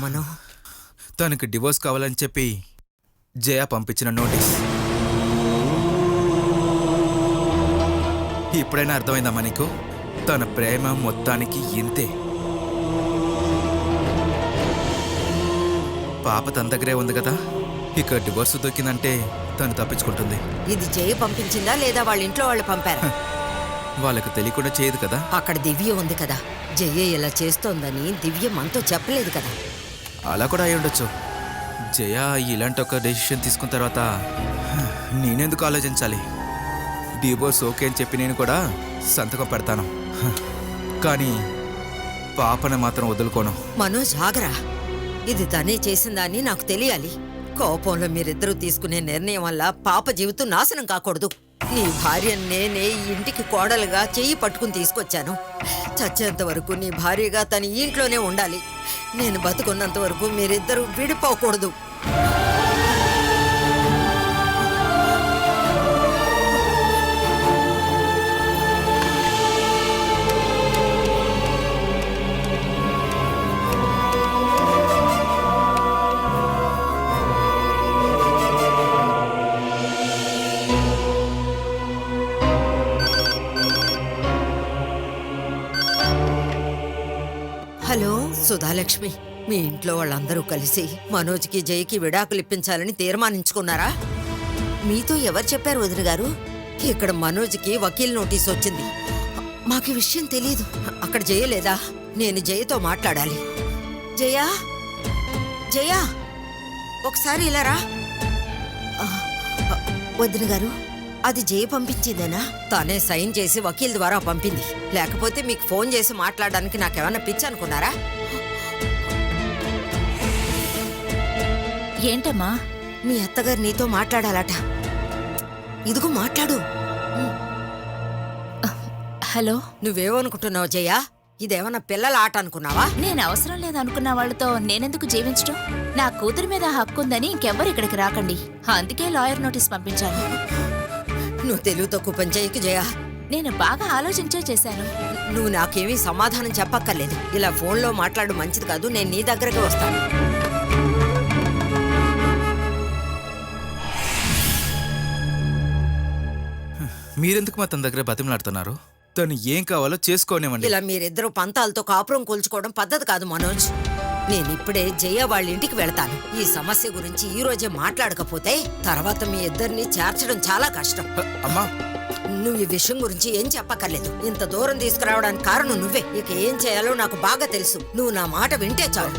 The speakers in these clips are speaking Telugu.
మను? తనకి డివోర్స్ కావాలని చెప్పి జయ పంపించిన నోటీస్. ఇప్పుడైనా అర్థమైందమ్మా నీకు? తన ప్రేమ మొత్తానికి ఇంతే. పాప తన దగ్గరే ఉంది కదా, ఇక డివోర్స్ దొరికిందంటే తను తప్పించుకుంటుంది. ఇది జయ పంపించిందా లేదా వాళ్ళ ఇంట్లో వాళ్ళు పంపారా? వాళ్ళకు తెలియకుండా చేయదు కదా. అక్కడ దివ్య ఉంది కదా, జయ ఇలా చేస్తోందని దివ్య మనతో చెప్పలేదు కదా. అలా కూడా అయి ఉండొచ్చు. జయ ఇలాంటి ఒక డెసిషన్ తీసుకున్న తర్వాత నేనెందుకు ఆలోచించాలి? డివోర్స్ ఓకే అని చెప్పి నేను కూడా సంతకం పెడతాను, కానీ పాపను మాత్రం వదులుకోను. మనోజ్ ఆగరా, ఇది తనే చేసిందని నాకు తెలియాలి. కోపంలో మీరిద్దరూ తీసుకునే నిర్ణయం వల్ల పాప జీవితం నాశనం కాకూడదు. నీ భార్యను నేనే ఈ ఇంటికి కోడలుగా చెయ్యి పట్టుకుని తీసుకొచ్చాను. చచ్చేంత వరకు నీ భార్యగా తన ఇంట్లోనే ఉండాలి. నేను బతుకున్నంత వరకు మీరిద్దరూ విడిపోకూడదు. హలో సుధాలక్ష్మి, మీ ఇంట్లో వాళ్ళందరూ కలిసి మనోజ్కి జయకి విడాకులు ఇప్పించాలని తీర్మానించుకున్నారా? మీతో ఎవరు చెప్పారు వదిన గారు? ఇక్కడ మనోజ్కి వకీల్ నోటీస్ వచ్చింది. మాకు ఈ విషయం తెలియదు. అక్కడ జయ లేదా? నేను జయతో మాట్లాడాలి. జయా, జయా, ఒకసారి ఇలా రా. వదిన గారు, అది జయ పంపించిందేనా? తానే సైన్ చేసి వకీల్ ద్వారా పంపింది. లేకపోతే మీకు ఫోన్ చేసి మాట్లాడడానికి నాకేమన్నా పిచ్చి అనుకున్నారా? ఏంటమ్మా? మీ అత్తగారు నీతో మాట్లాడాలట. ఇదిగో మాట్లాడు. హలో. నువ్వేమనుకుంటున్నావు జయ? ఇదేమన్నా పిల్లల ఆట అనుకున్నావా? నేను అవసరం లేదనుకున్న వాళ్ళతో నేనెందుకు జీవించడం? నా కూతురి మీద హక్కు ఉందని ఇంకెవ్వరు ఇక్కడికి రాకండి. అందుకే లాయర్ నోటీస్ పంపించాను. నువ్వు తెలివి తక్కువ పని చేయకు జయ. నేను బాగా ఆలోచించే చేశాను. నువ్వు నాకేమీ సమాధానం చెప్పక్కర్లేదు. ఇలా ఫోన్లో మాట్లాడు మంచిది కాదు. నేను నీ దగ్గరకే వస్తాను. మీరెందుకు మా తన దగ్గర బతిమలాడుతున్నారు? తను ఏం కావాలో చేసుకోనివ్వండి. ఇలా మీరిద్దరూ పంతాలతో కాపురం కూల్చుకోవడం పద్ధతి కాదు మనోజ్. నేను ఇప్పుడే జయ వాళ్ళ ఇంటికి వెళతాను. ఈ సమస్య గురించి ఈ రోజే మాట్లాడకపోతే తర్వాత మీ ఇద్దరిని చేర్చడం చాలా కష్టం. అమ్మా, నువ్వు ఈ విషయం గురించి ఏం చెప్పక్కర్లేదు. ఇంత దూరం తీసుకురావడానికి కారణం నువ్వే. ఇక ఏం చేయాలో నాకు బాగా తెలుసు. నువ్వు నా మాట వింటే చాలు.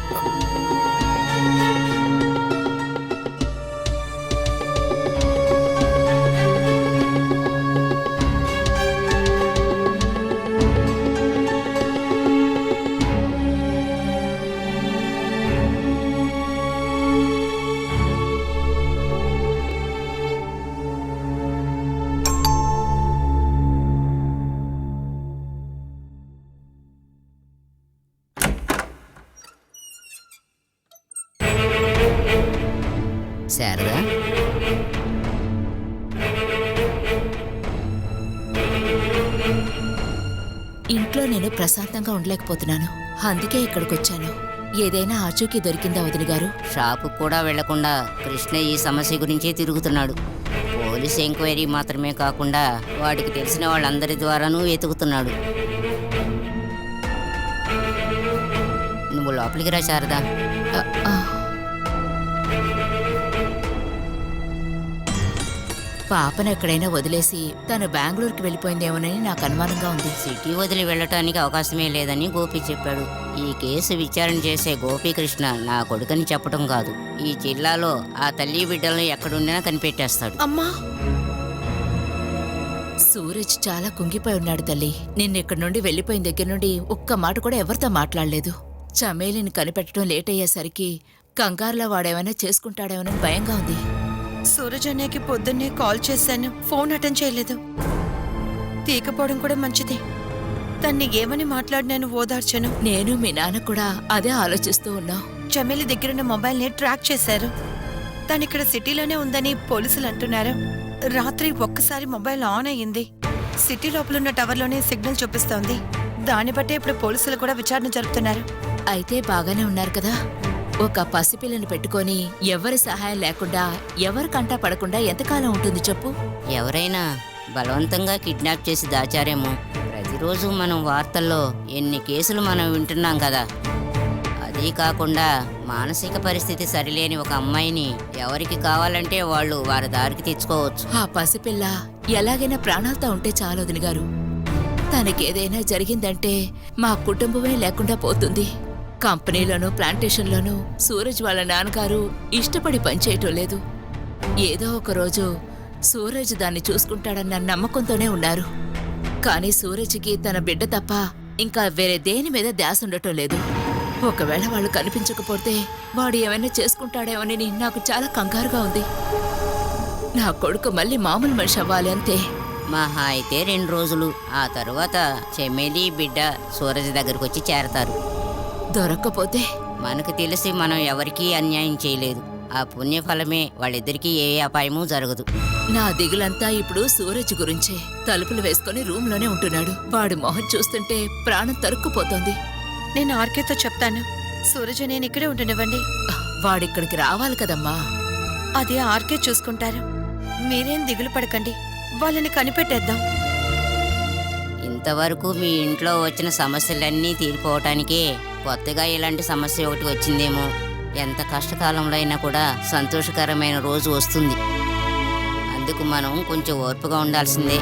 శారదా, ఇంట్లో నేను ప్రశాంతంగా ఉండలేకపోతున్నాను. అందుకే ఇక్కడికి వచ్చాను. ఏదైనా ఆచూకీ దొరికిందా వదిన గారు? షాపు కూడా వెళ్లకుండా కృష్ణ ఈ సమస్య గురించే తిరుగుతున్నాడు. పోలీస్ ఎంక్వైరీ మాత్రమే కాకుండా వాడికి తెలిసిన వాళ్ళందరి ద్వారానూ వెతుకుతున్నాడు. నువ్వు లోపలికి రా శారదా. పాపను ఎక్కడైనా వదిలేసి తను బెంగళూరుకి వెళ్ళిపోయిందేమోనని నాకు అనుమానంగా ఉంది. సిటీ వదిలి వెళ్ళటానికి అవకాశమే లేదని గోపి చెప్పాడు. ఈ కేసు విచారణ చేసే గోపీకృష్ణ నా కొడుకని చెప్పడం కాదు, ఈ జిల్లాలో ఆ తల్లి బిడ్డలను ఎక్కడుండినా కనిపెట్టేస్తాడు. అమ్మా, సూరజ్ చాలా కుంగిపోయి ఉన్నాడు తల్లి. నిన్నెక్కడి నుండి వెళ్ళిపోయిన దగ్గర నుండి ఒక్క మాట కూడా ఎవరితో మాట్లాడలేదు. చమేలిని కనిపెట్టడం లేట్ అయ్యేసరికి కంగారులో వాడేమైనా చేసుకుంటాడేమోనని భయంగా ఉంది. సూరజ్ అన్నయ్యకి పొద్దున్నే కాల్ చేశాను, ఫోన్ అటెండ్ చేయలేదు. తీకపోవడం కూడా మంచిది. తన్ని ఏమని మాట్లాడినాను ఓదార్చను. నేను మీ నాన్న కూడా అదే ఆలోచిస్తూ ఉన్నాం. చమేలి దగ్గరున్న మొబైల్ని ట్రాక్ చేశారు. తనిక్కడ సిటీలోనే ఉందని పోలీసులు అంటున్నారు. రాత్రి ఒక్కసారి మొబైల్ ఆన్ అయ్యింది. సిటీ లోపలున్న టవర్లోనే సిగ్నల్ చూపిస్తోంది. దాన్ని బట్టే ఇప్పుడు పోలీసులు కూడా విచారణ జరుపుతున్నారు. అయితే బాగానే ఉన్నారు కదా? ఒక పసిపిల్లని పెట్టుకొని ఎవరి సహాయం లేకుండా ఎవరి కంటా పడకుండా ఎంతకాలం ఉంటుంది చెప్పు? ఎవరైనా బలవంతంగా కిడ్నాప్ చేసి దాచారేమో. ప్రతిరోజు మనం వార్తల్లో ఎన్ని కేసులు మనం వింటున్నాం కదా. అదీ కాకుండా మానసిక పరిస్థితి సరిలేని ఒక అమ్మాయిని ఎవరికి కావాలంటే వాళ్ళు వారి దారికి తెచ్చుకోవచ్చు. ఆ పసిపిల్ల ఎలాగైనా ప్రాణాలతో ఉంటే చాలు వదిన గారు. తనకేదైనా జరిగిందంటే మా కుటుంబమే లేకుండా పోతుంది. కంపెనీలోనూ ప్లాంటేషన్లోనూ సూరజ్ వాళ్ళ నాన్నగారు ఇష్టపడి పనిచేయటం లేదు. ఏదో ఒక రోజు సూరజ్ దాన్ని చూసుకుంటాడన్న నమ్మకంతోనే ఉన్నారు. కానీ సూరజ్కి తన బిడ్డ తప్ప ఇంకా వేరే దేని మీద ధ్యాస ఉండటం లేదు. ఒకవేళ వాళ్ళు కనిపించకపోతే వాడు ఏమైనా చేసుకుంటాడేమోనని నాకు చాలా కంగారుగా ఉంది. నా కొడుకు మళ్ళీ మామూలు మనిషి అవ్వాలి అంతే. మహా అయితే 2 రోజులు. ఆ తరువాత చెమేలి బిడ్డ సూరజ్ దగ్గరకు వచ్చి చేరతారు. దొరక్కపోతే మనకు తెలిసి మనం ఎవరికీ అన్యాయం చేయలేదు. ఆ పుణ్యఫలమే వాళ్ళిద్దరికీ ఏ అపాయమూ జరగదు. నా దిగులంతా ఇప్పుడు సూరజ్ గురించే. తలుపులు వేసుకుని రూమ్లోనే ఉంటున్నాడు. వాడి మొహం చూస్తుంటే ప్రాణం తరుక్కుపోతోంది. నేను ఆర్కేతో చెప్తాను. సూరజ్ నేను ఇక్కడే ఉండనివ్వండి. వాడిక్కడికి రావాలి కదమ్మా. అది ఆర్కే చూసుకుంటారు. మీరేం దిగులు పడకండి. వాళ్ళని కనిపెట్టేద్దాం. ఇంతవరకు మీ ఇంట్లో వచ్చిన సమస్యలన్నీ తీరిపోవటానికే కొత్తగా ఇలాంటి సమస్య ఒకటి వచ్చిందేమో. ఎంత కష్టకాలంలో అయినా కూడా సంతోషకరమైన రోజు వస్తుంది. అందుకు మనం కొంచెం ఓర్పుగా ఉండాల్సిందే.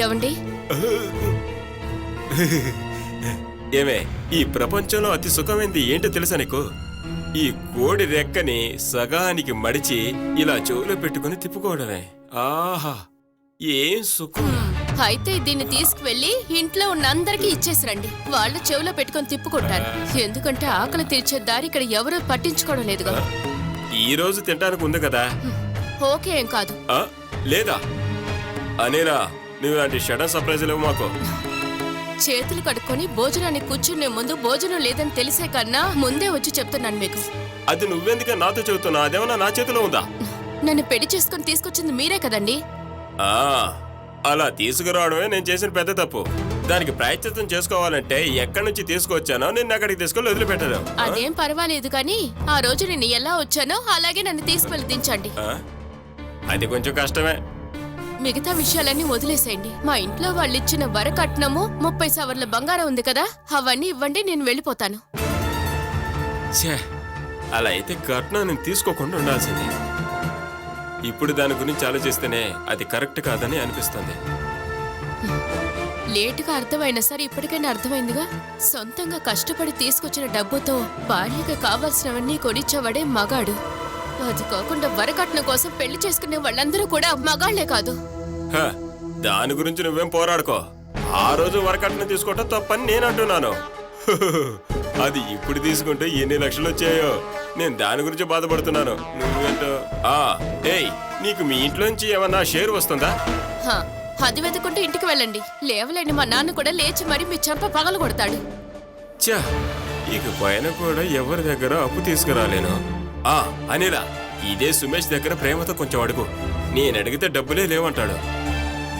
ఏవండి? ఏమే, ఈ ప్రపంచంలో అతి సుఖమైంది ఏంటో తెలుసా నీకు? ఈ కోడి రెక్కని సగానికి మడిచి ఇలా చెవులో పెట్టుకుని తిప్పుకోవడమే. ఆహా, ఏం సుఖం! అయితే దీన్ని తీసుకువెళ్ళి ఇంట్లో ఉన్న అందరికీ ఇచ్చేసిరండి. వాళ్ళు చెవిలో పెట్టుకొని తిప్పుకుంటారు. ఎందుకంటే ఆకలి తీర్చే దారి ఇక్కడ ఎవరూ పట్టించుకోవడం లేదుగా. ఈ రోజు తినడానికి ఉంది కదా. ఓకే, ఏం కాదు. ఆ, లేదా అనేరా, నువ్వు ఇలాంటి షడన్ సర్ప్రైజ్ లేవు మాకు. చేతులు కడుక్కొని భోజనానికి కూర్చునే ముందు భోజనం లేదని తెలిసే కన్నా ముందే వచ్చి చెప్తున్నాను మీకు. అది నువ్వెందుకే నాతో చెబుతున్నా? అదేమన్నా నా చేతిలో ఉందా? నన్ను పెళ్లి చేసుకుని తీసుకొచ్చింది మీరే కదండి. ఆ, అలా తీసుకురావడమే నేను చేసిన పెద్ద తప్పు. దానికి ప్రాయశ్చిత్తం చేసుకోవాలంటే ఎక్కడి నుంచి తీసుకొచ్చానో నిన్ను అక్కడికి తీసుకొని వదిలిపెట్టను. అదేం పర్వాలేదు కానీ ఆ రోజు నేను ఎలా వచ్చానో అలాగే నన్ను తీసుకెళ్లి దించండి. అది కొంచెం కష్టమే. మిగతా విషయాలన్నీ వదిలేసేయండి. మా ఇంట్లో వాళ్ళు ఇచ్చిన వరకట్నము 30 సవర్ల బంగారం ఉంది కదా, అవన్నీ ఇవ్వండి, నేను వెళ్ళిపోతాను. ఛే, అలా అయితే కట్నం నేను తీసుకోకుండా ఉండాల్సింది. ఇప్పుడు దాని గురించి ఆలోచిస్తేనే అది కరెక్ట్ కాదని అనిపిస్తుంది. లేటుగా అర్థమైనా సరే ఇప్పటికైనా అర్థమైందిగా. సొంతంగా కష్టపడి తీసుకొచ్చిన డబ్బుతో భార్యగా కావాల్సినవన్నీ కొనిచ్చేవాడే మగాడు. అది కాకుండా వరకట్నం కోసం పెళ్లి చేసుకునే వాళ్ళందరూ కూడా మగాళ్లే కాదు. దాని గురించి నువ్వేం పోరాడుకో. ఆ రోజు వరకట్నం తీసుకోవటం తప్పని నేను అంటున్నాను. అది ఇప్పుడు తీసుకుంటే ఎన్ని లక్షలు వచ్చాయో. నేను దాని గురించి బాధపడుతున్నాను. నువ్వేంటో ఏయ్, నీకు మీ ఇంట్లోంచి ఏమన్నా షేర్ వస్తుందా? అది వెతుకుంటే ఇంటికి వెళ్ళండి. లేవలేని మా నాన్న కూడా లేచి మరి మీ చెంప పగలు కొడతాడు. చా, ఇక పైన కూడా ఎవరి దగ్గర అప్పు తీసుకురాలేను. అనిలా, ఇదే సుమేష్ దగ్గర ప్రేమతో కొంచెం అడుగు. నేను అడిగితే డబ్బులే లేవంటాడు.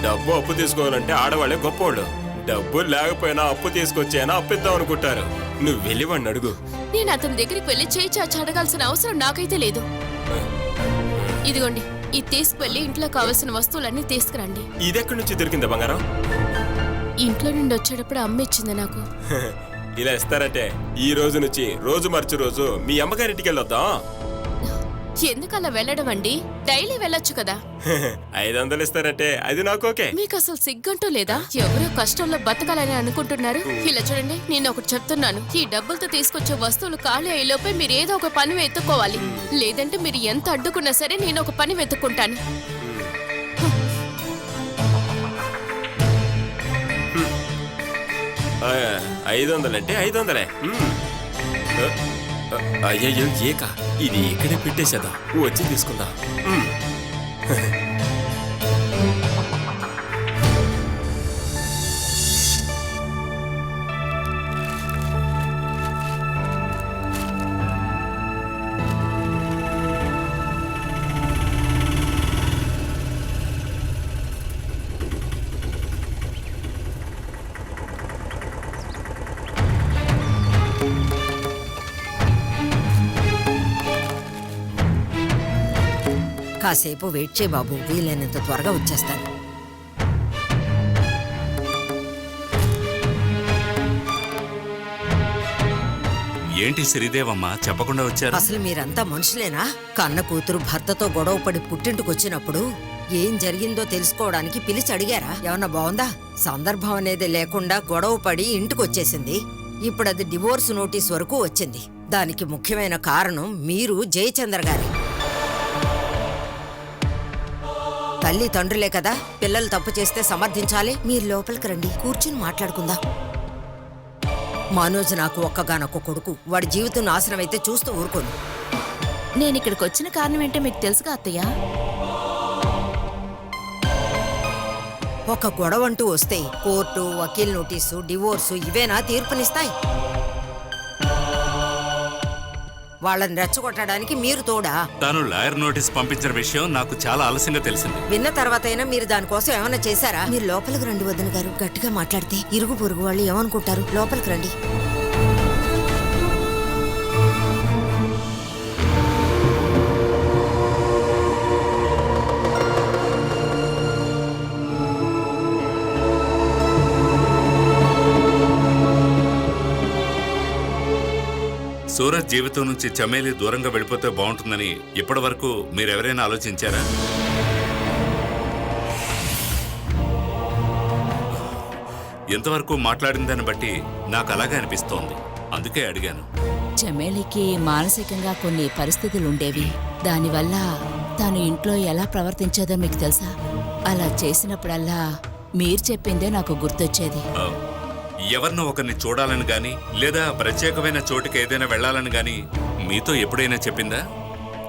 డబ్బు అప్పు తీసుకోవాలంటే ఆడవాళ్లే గొప్పవాళ్ళు. డబ్బులు లేకపోయినా అప్పు తీసుకొచ్చేనా అప్పిద్దాం అనుకుంటారు. నువ్వు వెళ్ళి వాడిని అడుగు. నేను అతని దగ్గరికి వెళ్ళి చేయి చాచి అడగాల్సిన అవసరం నాకైతే లేదు. ఇదిగోండి, ఇది తీసుకువెళ్ళి ఇంట్లో కావాల్సిన వస్తువులన్నీ తీసుకురండి. ఇదెక్కడి నుంచి దొరికిందా బంగారం? ఇంట్లో నుండి వచ్చేటప్పుడు అమ్మ ఇచ్చింది నాకు. ఇలా ఇస్తారంటే ఈ రోజు నుంచి రోజు మార్చి రోజు మీ అమ్మగారింటికి వెళ్ళొద్దాం. ఎందుకు అలా వెళ్ళడం అండి? డైలీ వెళ్ళొచ్చు కదా. 500 ఇస్తారంటే అది నాకు ఓకే. మీకు అసలు సిగ్గంటూ లేదా? ఎవరో కష్టంలో బతకాలని అనుకుంటున్నారు. ఇలా చూడండి, నేను ఒకటి చెప్తున్నాను. ఈ డబ్బులతో తీసుకొచ్చే వస్తువులు ఖాళీ అయ్యేలోపే మీరు ఏదో ఒక పని వెతుక్కోవాలి. లేదంటే మీరు ఎంత అడ్డుకున్నా సరే నేను ఒక పని వెతుక్కుంటాను. 500 అంటే 500. అయ్యయ్యో ఏక, ఇది ఇక్కడే పెట్టేసేదా, వచ్చి తీసుకుందా. కాసేపు వెయిట్ చేయి బాబు, వీలైనంత త్వరగా వచ్చేస్తాను. ఏంటి శ్రీదేవమ్మ చెప్పకుండా వచ్చారు? అసలు మీరంతా మనుషులేనా? కన్న కూతురు భర్తతో గొడవపడి పుట్టింటికొచ్చినప్పుడు ఏం జరిగిందో తెలుసుకోవడానికి పిలిచి అడిగారా? ఏమన్నా బాగుందా? సందర్భం అనేది లేకుండా గొడవ పడి ఇంటికొచ్చేసింది. ఇప్పుడు అది డివోర్స్ నోటీస్ వరకు వచ్చింది. దానికి ముఖ్యమైన కారణం మీరు జయచంద్ర గారి తల్లి తండ్రులే కదా. పిల్లలు తప్పు చేస్తే సమర్థించాలి. మీరు లోపలికి రండి, కూర్చుని మాట్లాడుకుందాం. మనోజ్ నాకు ఒక్కగానొక్క కొడుకు. వాడి జీవితం నాశనం అయితే చూస్తూ ఊరుకోను. నేను ఇక్కడికి వచ్చిన కారణం ఏంటో మీకు తెలుసుగా అత్తయ్య? ఒక గొడవ అంటూ వస్తే కోర్టు, వకీల్ నోటీసు, డివోర్సు ఇవేనా తీర్పునిస్తాయి? వాళ్ళని రెచ్చగొట్టడానికి మీరు తోడా? తాను లాయర్ నోటీస్ పంపించిన విషయం నాకు చాలా ఆలస్యంగా తెలిసింది. విన్న తర్వాతైనా మీరు దానికోసం ఏమైనా చేశారా? మీరు లోపలికి రండి వదిన గారు. గట్టిగా మాట్లాడితే ఇరుగు పొరుగు వాళ్ళు ఏమనుకుంటారు? లోపలికి రండి. సూరజ్ జీవితం నుంచి చమేలి దూరంగా వెళ్ళిపోతే బాగుంటుందని ఇప్పటి వరకు మీరెవరైనా ఆలోచించారా? ఎంతవరకు మాట్లాడిన దాన్ని బట్టి నాకు అలాగే అనిపిస్తోంది. అందుకే అడిగాను. చమేలికి మానసికంగా కొన్ని పరిస్థితులుండేవి. దానివల్ల తాను ఇంట్లో ఎలా ప్రవర్తించేదో మీకు తెలుసా? అలా చేసినప్పుడల్లా మీరు చెప్పిందే నాకు గుర్తొచ్చేది. ఎవరినో ఒకరిని చూడాలని గాని లేదా ప్రత్యేకమైన చోటుకి ఏదైనా వెళ్లాలని గాని మీతో ఎప్పుడైనా చెప్పిందా?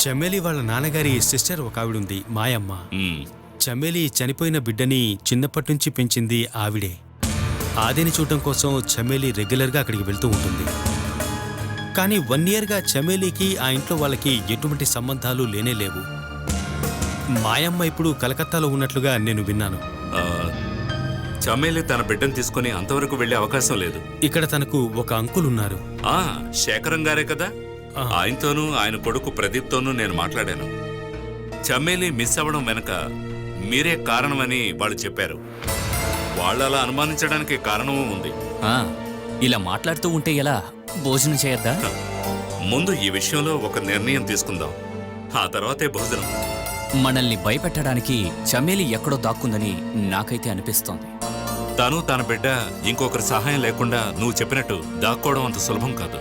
చమేలి వాళ్ళ నాన్నగారి సిస్టర్ ఒక ఆవిడుంది, మాయమ్మ. మ్మ్. చమేలి చనిపోయిన బిడ్డని చిన్నప్పటి నుంచి పెంచింది ఆవిడే. ఆదిని చూడటం కోసం చమేలి రెగ్యులర్గా అక్కడికి వెళ్తూ ఉంటుంది. కానీ 1 ఇయర్గా చమేలికి ఆ ఇంట్లో వాళ్ళకి ఎటువంటి సంబంధాలు లేనేలేవు. మాయమ్మ ఇప్పుడు కలకత్తాలో ఉన్నట్లుగా నేను విన్నాను. చమేలి తన బిడ్డను తీసుకుని అంతవరకు వెళ్లే అవకాశం లేదు. ఇక్కడ తనకు ఒక అంకుల్ ఉన్నారు. శేఖరం గారే కదా. ఆయనతోనూ ఆయన కొడుకు ప్రదీప్తోనూ నేను మాట్లాడాను. చమేలి మిస్ అవ్వడం వెనక మీరే కారణమని వాళ్ళు చెప్పారు. వాళ్ళు అలా అనుమానించడానికి కారణమూ ఉంది. ఇలా మాట్లాడుతూ ఉంటే ఎలా? భోజనం చేయొద్దా? ముందు ఈ విషయంలో ఒక నిర్ణయం తీసుకుందాం, ఆ తర్వాతే భోజనం. మనల్ని భయపెట్టడానికి చమేలి ఎక్కడో దాక్కుందని నాకైతే అనిపిస్తోంది. తను తన బిడ్డ ఇంకొకరి సహాయం లేకుండా నువ్వు చెప్పినట్టు దాక్కోవడం అంత సులభం కాదు.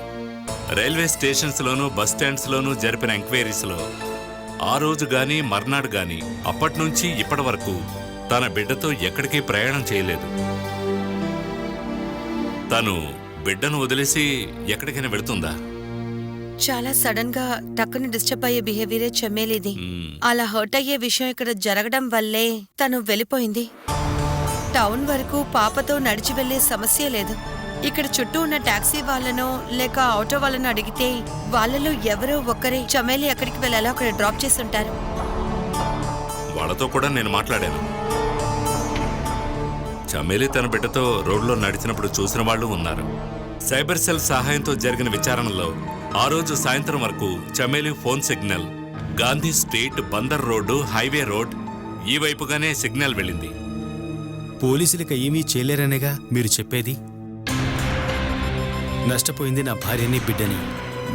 రైల్వే స్టేషన్స్లోనూ బస్ స్టాండ్స్లోనూ జరిపిన ఎంక్వైరీస్లో ఆ రోజు గాని మర్నాడు గాని అప్పట్నుంచి ఇప్పటి వరకు తన బిడ్డతో ఎక్కడికి ప్రయాణం చేయలేదు. తను బిడ్డను వదిలేసి ఎక్కడికైనా వెళుతుందా? చాలా సడన్ గా టక్కుని డిస్టర్బ్ అయ్యే బిహేవియరే చమేలిది. అలా హర్ట్ అయ్యే విషయం ఇక్కడ జరగడం వల్లే తను వెళ్ళిపోయింది. టౌన్ వరకు పాపతో నడిచి వెళ్లే సమస్య లేదు. ఇక్కడ చుట్టూ ఉన్న టాక్సీ వాళ్ళనో లేక ఆటో వాళ్ళనో అడిగితే వాళ్ళలో ఎవరో ఒక్కరే చమేలి ఎక్కడికి వెళ్ళాలో అక్కడ డ్రాప్ చేసి ఉంటారు. వాళ్ళతో కూడా నేను మాట్లాడాను. చమేలి తన బిడ్డతో రోడ్లో నడిచినప్పుడు చూసిన వాళ్ళు ఉన్నారు. సైబర్ సెల్ సహాయంతో జరిగిన విచారణలో ఆ రోజు సాయంత్రం వరకు Chameli phone signal Gandhi street, Bandar road, highway road ఈ వైపుగానే సిగ్నల్ వెళ్ళింది. పోలీసులకి ఏమీ చేయలేరనేగా మీరు చెప్పేది? నష్టపోయింది నా భార్యని, బిడ్డని.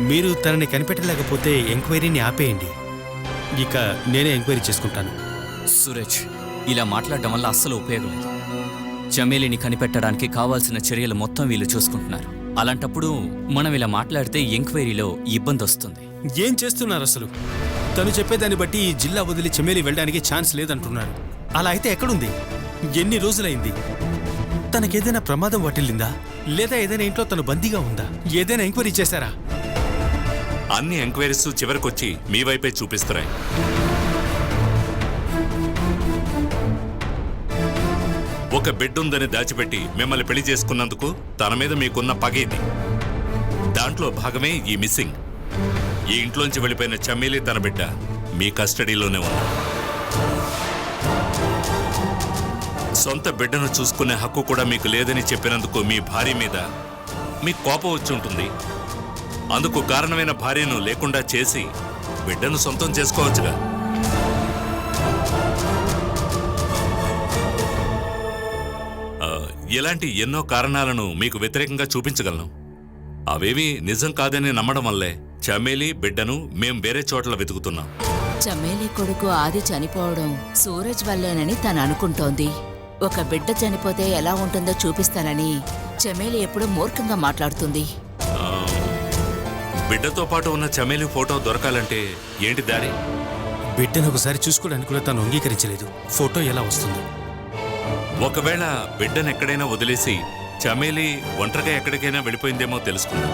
మీరు తనని కనిపెట్టలేకపోతే ఎంక్వైరీని ఆపేయండి. ఇక నేనే ఎంక్వైరీ చేసుకుంటాను. సురేష్, ఇలా మాట్లాడడం వల్ల అస్సలు ఉపయోగం లేదు. చమేలిని కనిపెట్టడానికి కావాల్సిన చర్యలు మొత్తం వీళ్ళు చూసుకుంటున్నారు. అలాంటప్పుడు మనం ఇలా మాట్లాడితే ఎంక్వైరీలో ఇబ్బంది వస్తుంది. ఏం చేస్తున్నారు అసలు? తను చెప్పేదాన్ని బట్టి ఈ జిల్లా వదిలి చమేలి వెళ్ళడానికి ఛాన్స్ లేదంటున్నారు. అలా అయితే ఎక్కడుంది? ఎన్ని రోజులైంది? తనకేదైనా ప్రమాదం వాటిల్లిందా, లేదా ఏదైనా ఇంట్లో తను బందీగా ఉందా? ఏదైనా ఎంక్వైరీ చేశారా? అన్ని ఎంక్వైరీస్ చివరికొచ్చి మీ వైపే చూపిస్తున్నాయి. ఒక బిడ్డ ఉందని దాచిపెట్టి మిమ్మల్ని పెళ్లి చేసుకున్నందుకు తన మీద మీకున్న పగేది. దాంట్లో భాగమే ఈ మిస్సింగ్. ఈ ఇంట్లోంచి వెళ్ళిపోయిన చమేలి తన బిడ్డ మీ కస్టడీలోనే ఉంది. సొంత బిడ్డను చూసుకునే హక్కు కూడా మీకు లేదని చెప్పినందుకు మీ భార్య మీద మీకు కోపం వచ్చి ఉంటుంది. అందుకు కారణమైన భార్యను లేకుండా చేసి బిడ్డను సొంతం చేసుకోవచ్చుగా. ఇలాంటి ఎన్నో కారణాలను మీకు వ్యతిరేకంగా చూపించగలను. అవేవి నిజం కాదని నమ్మడం వల్లే చమేలి బిడ్డను మేం వేరే చోట్ల వెతుకుతున్నాం. చమేలి కొడుకు ఆది చనిపోవడం సూరజ్ వల్లేనని తను అనుకుంటోంది. ఒక బిడ్డ చనిపోతే ఎలా ఉంటుందో చూపిస్తానని చమేలి ఎప్పుడూ మూర్ఖంగా మాట్లాడుతుంది. బిడ్డతో పాటు ఉన్న చమేలి ఫోటో దొరకాలంటే ఏంటి దారి? బిడ్డను ఒకసారి చూసుకోవడానికి కూడా తను అంగీకరించలేదు. ఫోటో ఎలా వస్తుంది? ఒకవేళ బిడ్డను ఎక్కడైనా వదిలేసి చమేలి ఒంటరిగా ఎక్కడికైనా వెళ్ళిపోయిందేమో తెలుసుకుందాం.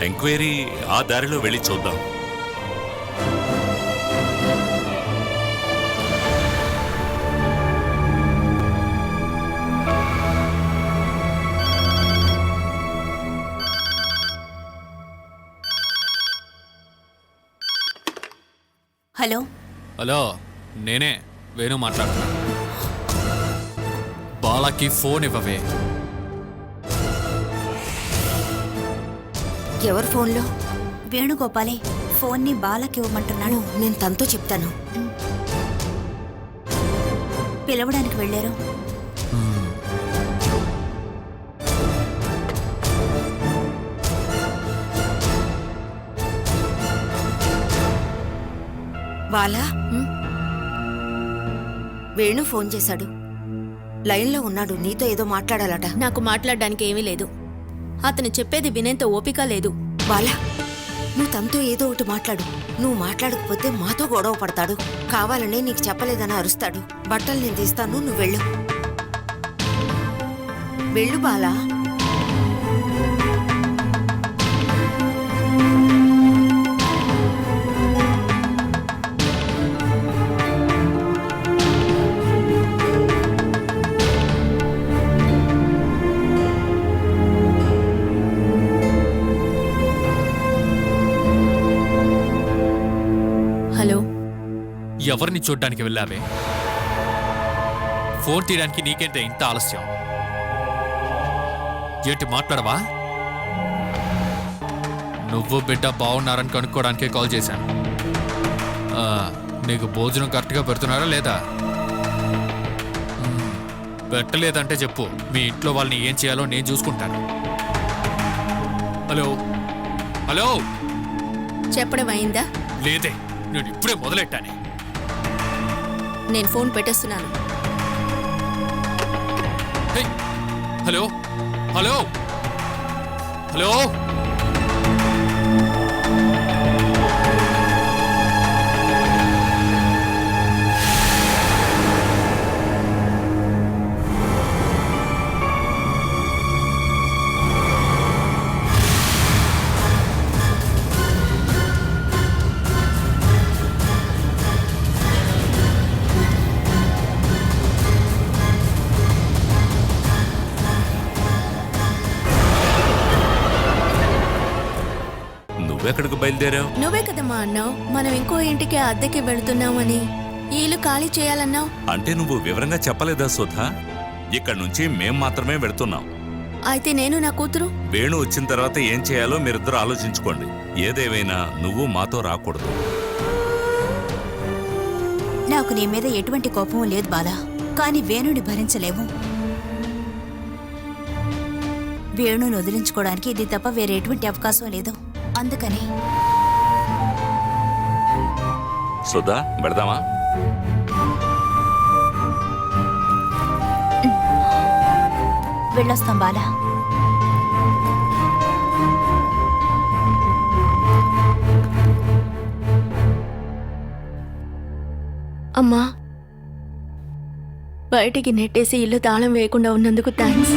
ఎంక్వైరీ ఆ దారిలో వెళ్ళి చూద్దాం. హలో హలో, నేనే వేణు మాట్లాడుతున్నా. బాలాకి ఫోన్ ఇవ్వవే. ఎవరి ఫోన్లో? వేణుగోపాలే ఫోన్ని బాలకి ఇవ్వమంటున్నాడు. నేను తనతో చెప్తాను. పిలవడానికి వెళ్ళారు. బాలా, వేణు ఫోన్ చేశాడు. లైన్లో ఉన్నాడు. నీతో ఏదో మాట్లాడాలట. నాకు మాట్లాడడానికి ఏమీ లేదు. అతను చెప్పేది వినేంత ఓపిక లేదు. బాలా, నువ్వు తనతో ఏదో ఒకటి మాట్లాడు. నువ్వు మాట్లాడకపోతే మాతో గొడవ పడతాడు. కావాలనే నీకు చెప్పలేదని అరుస్తాడు. బట్టలు నేను తీస్తాను, నువ్వు వెళ్ళు. వెళ్ళు బాలా. హలో, ఎవరిని చూడ్డానికి వెళ్ళావే? ఫోన్ తీయడానికి నీకేంటే ఇంత ఆలస్యం? ఏంటి మాట్లాడవా? నువ్వు బిడ్డ బాగున్నారని కనుక్కోవడానికే కాల్ చేశాను. నీకు భోజనం కరెక్ట్గా పెడుతున్నారా లేదా? పెట్టలేదంటే చెప్పు. మీ ఇంట్లో వాళ్ళని ఏం చేయాలో నేను చూసుకుంటాను. హలో హలో, చెప్పడం అయిందా? లేదే, నేను ఇప్పుడే మొదలెట్టానే. నేను ఫోన్ పెట్టేస్తున్నాను. హే, హలో హలో హలో. నువ్వెక్కడికి బయలుదేరావు? నువ్వే కదమ్మా అన్నావు మనం ఇంకో ఇంటికి అద్దెకి వెళుతున్నామని. ఈ ఇల్లు ఖాళీ చేయాలన్నావు. అంటే నువ్వు వివరంగా చెప్పలేదా సుధా? ఇక్కడ నుంచి మేం మాత్రమే వెళుతున్నాం. అయితే నేను నా కూతురు వేణు వచ్చిన తర్వాత ఏం చేయాలో మీరిద్దరూ ఆలోచించుకోండి. ఏదేమైనా నువ్వు మాతో రాకూడదు. నాకు నీ మీద ఎటువంటి కోపం లేదు బాలా, కానీ వేణుని భరించలేము. వేణుని వదిలించుకోవడానికి ఇది తప్ప వేరే ఎటువంటి అవకాశం లేదు. అందుకని సుధా పెడదామా? వెళ్ళొస్తాం బాలా. అమ్మా, బయటికి నెట్టేసి ఇల్లు తాళం వేయకుండా ఉన్నందుకు థ్యాంక్స్.